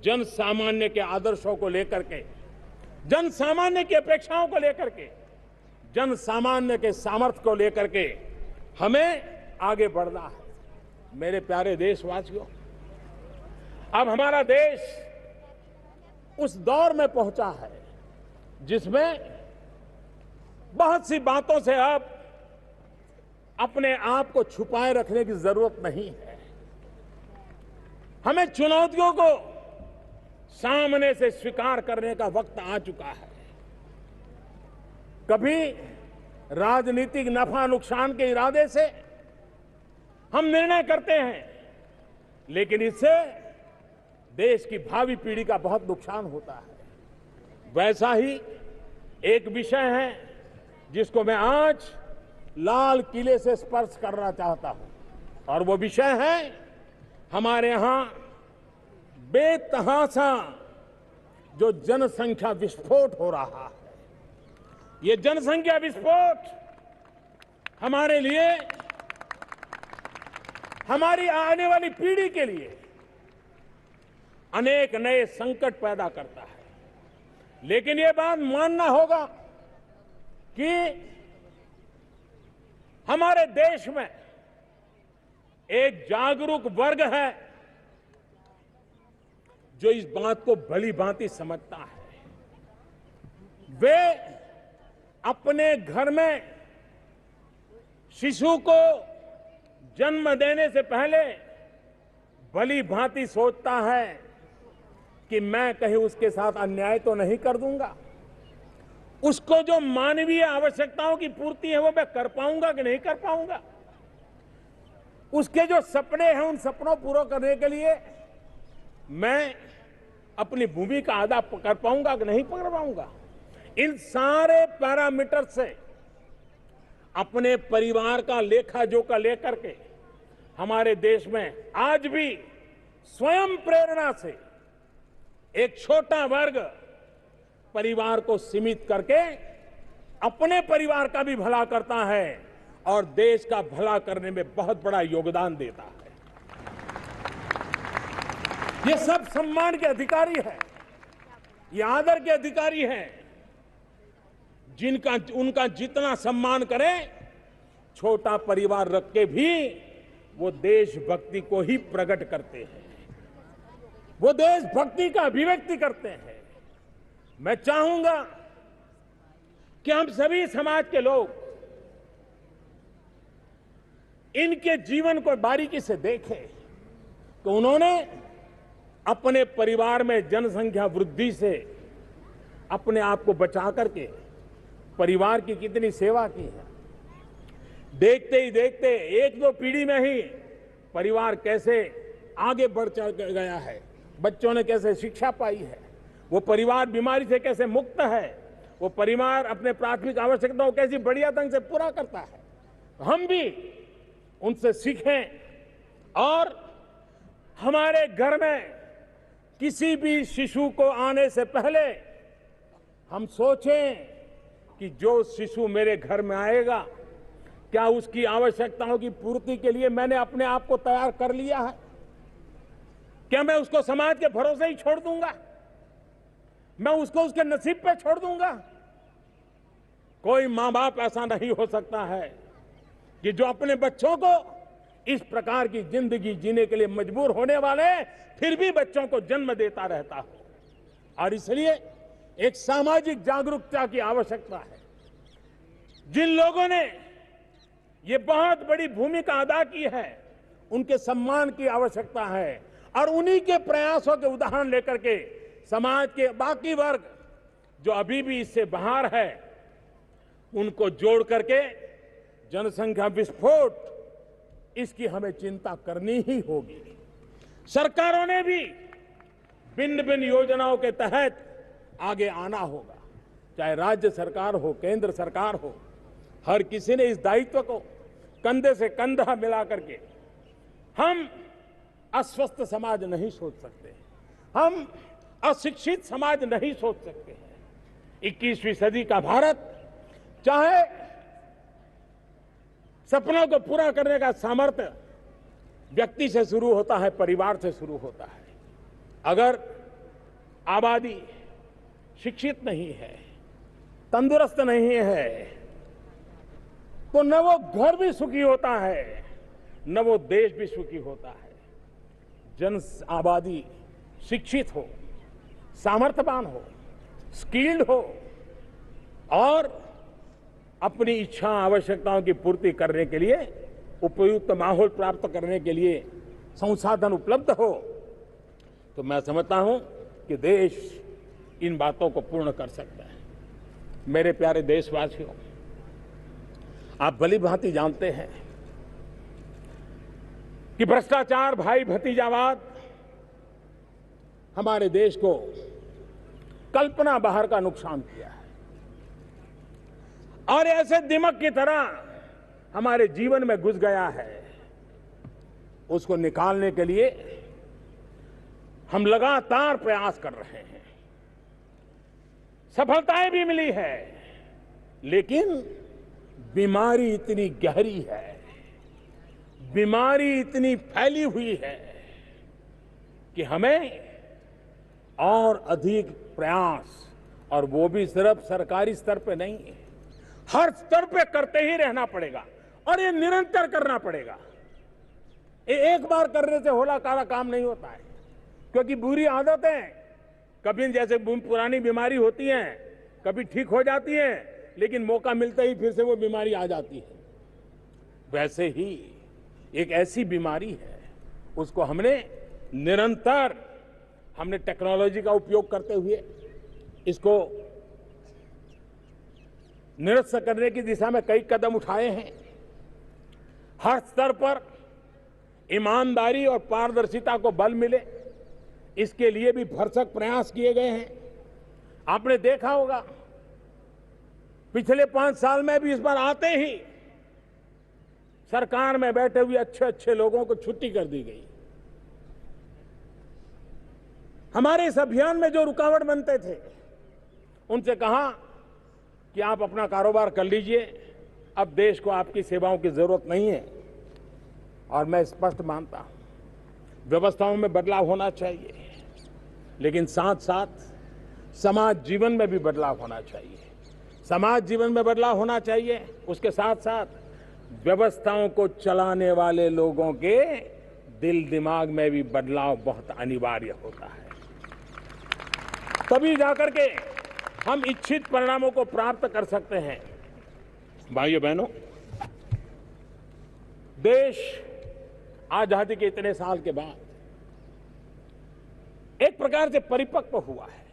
जन सामान्य के आदर्शों को लेकर के, जन सामान्य की अपेक्षाओं को लेकर के, जन सामान्य के सामर्थ्य को लेकर के हमें आगे बढ़ना है। मेरे प्यारे देशवासियों, अब हमारा देश उस दौर में पहुंचा है जिसमें बहुत सी बातों से अब अपने आप को छुपाए रखने की जरूरत नहीं है। हमें चुनौतियों को सामने से स्वीकार करने का वक्त आ चुका है। कभी राजनीतिक नफा नुकसान के इरादे से हम निर्णय करते हैं, लेकिन इससे देश की भावी पीढ़ी का बहुत नुकसान होता है। वैसा ही एक विषय है जिसको मैं आज लाल किले से स्पर्श करना चाहता हूं, और वो विषय है हमारे यहां बेतहाशा जो जनसंख्या विस्फोट हो रहा है। ये जनसंख्या विस्फोट हमारे लिए, हमारी आने वाली पीढ़ी के लिए अनेक नए संकट पैदा करता है। लेकिन ये बात मानना होगा कि हमारे देश में एक जागरूक वर्ग है जो इस बात को भली भांति समझता है। वे अपने घर में शिशु को जन्म देने से पहले भली भांति सोचता है कि मैं कहीं उसके साथ अन्याय तो नहीं कर दूंगा, उसको जो मानवीय आवश्यकताओं की पूर्ति है वो मैं कर पाऊंगा कि नहीं कर पाऊंगा, उसके जो सपने हैं उन सपनों पूरा करने के लिए मैं अपनी भूमिका अदा कर पाऊंगा कि नहीं कर पाऊंगा। इन सारे पैरामीटर से अपने परिवार का लेखा जोखा लेकर के हमारे देश में आज भी स्वयं प्रेरणा से एक छोटा वर्ग परिवार को सीमित करके अपने परिवार का भी भला करता है और देश का भला करने में बहुत बड़ा योगदान देता है। ये सब सम्मान के अधिकारी हैं, ये आदर के अधिकारी हैं, जिनका उनका जितना सम्मान करें, छोटा परिवार रख के भी वो देशभक्ति को ही प्रकट करते हैं, वो देशभक्ति का अभिव्यक्ति करते हैं। मैं चाहूंगा कि हम सभी समाज के लोग इनके जीवन को बारीकी से देखें कि उन्होंने अपने परिवार में जनसंख्या वृद्धि से अपने आप को बचा करके परिवार की कितनी सेवा की है। देखते ही देखते एक दो पीढ़ी में ही परिवार कैसे आगे बढ़ गया है, बच्चों ने कैसे शिक्षा पाई है, वो परिवार बीमारी से कैसे मुक्त है, वो परिवार अपने प्राथमिक आवश्यकताओं को कैसी बढ़िया ढंग से पूरा करता है। हम भी उनसे सीखें और हमारे घर में किसी भी शिशु को आने से पहले हम सोचें कि जो शिशु मेरे घर में आएगा, क्या उसकी आवश्यकताओं की पूर्ति के लिए मैंने अपने आप को तैयार कर लिया है? क्या मैं उसको समाज के भरोसे ही छोड़ दूंगा? मैं उसको उसके नसीब पे छोड़ दूंगा? कोई मां बाप ऐसा नहीं हो सकता है कि जो अपने बच्चों को इस प्रकार की जिंदगी जीने के लिए मजबूर होने वाले फिर भी बच्चों को जन्म देता रहता हो। और इसलिए एक सामाजिक जागरूकता की आवश्यकता है। जिन लोगों ने ये बहुत बड़ी भूमिका अदा की है, उनके सम्मान की आवश्यकता है और उन्हीं के प्रयासों के उदाहरण लेकर के समाज के बाकी वर्ग जो अभी भी इससे बाहर है, उनको जोड़ करके जनसंख्या विस्फोट, इसकी हमें चिंता करनी ही होगी। सरकारों ने भी भिन्न भिन्न योजनाओं के तहत आगे आना होगा, चाहे राज्य सरकार हो, केंद्र सरकार हो। हर किसी ने इस दायित्व को कंधे से कंधा मिला करके, हम अस्वस्थ समाज नहीं सोच सकते, हम अशिक्षित समाज नहीं सोच सकते हैं। 21वीं सदी का भारत चाहे सपनों को पूरा करने का सामर्थ्य व्यक्ति से शुरू होता है, परिवार से शुरू होता है। अगर आबादी शिक्षित नहीं है, तंदुरुस्त नहीं है, तो न वो घर भी सुखी होता है, न वो देश भी सुखी होता है। जन आबादी शिक्षित हो, सामर्थ्यवान हो, स्किल्ड हो और अपनी इच्छा आवश्यकताओं की पूर्ति करने के लिए उपयुक्त माहौल प्राप्त करने के लिए संसाधन उपलब्ध हो, तो मैं समझता हूं कि देश इन बातों को पूर्ण कर सकता है। मेरे प्यारे देशवासियों, आप भली भांति जानते हैं कि भ्रष्टाचार, भाई भतीजावाद हमारे देश को कल्पना बाहर का नुकसान किया है और ऐसे दिमक की तरह हमारे जीवन में घुस गया है। उसको निकालने के लिए हम लगातार प्रयास कर रहे हैं। सफलताएं भी मिली है, लेकिन बीमारी इतनी गहरी है, बीमारी इतनी फैली हुई है कि हमें और अधिक प्रयास, और वो भी सिर्फ सरकारी स्तर पे नहीं, हर स्तर पे करते ही रहना पड़ेगा और ये निरंतर करना पड़ेगा। ये एक बार करने से होला काला काम नहीं होता है, क्योंकि बुरी आदतें कभी जैसे पुरानी बीमारी होती हैं, कभी ठीक हो जाती हैं, लेकिन मौका मिलते ही फिर से वो बीमारी आ जाती है। वैसे ही एक ऐसी बीमारी है, उसको हमने निरंतर टेक्नोलॉजी का उपयोग करते हुए इसको निरस्त करने की दिशा में कई कदम उठाए हैं। हर स्तर पर ईमानदारी और पारदर्शिता को बल मिले, इसके लिए भी भरसक प्रयास किए गए हैं। आपने देखा होगा पिछले 5 साल में भी इस बार आते ही सरकार में बैठे हुए अच्छे अच्छे लोगों को छुट्टी कर दी गई। हमारे इस अभियान में जो रुकावट बनते थे, उनसे कहा कि आप अपना कारोबार कर लीजिए, अब देश को आपकी सेवाओं की जरूरत नहीं है। और मैं स्पष्ट मानता हूं व्यवस्थाओं में बदलाव होना चाहिए, लेकिन साथ साथ समाज जीवन में भी बदलाव होना चाहिए। समाज जीवन में बदलाव होना चाहिए, उसके साथ साथ व्यवस्थाओं को चलाने वाले लोगों के दिल दिमाग में भी बदलाव बहुत अनिवार्य होता है। तभी जाकर के हम इच्छित परिणामों को प्राप्त कर सकते हैं। भाइयों बहनों, देश आजादी के इतने साल के बाद एक प्रकार से परिपक्व हुआ है।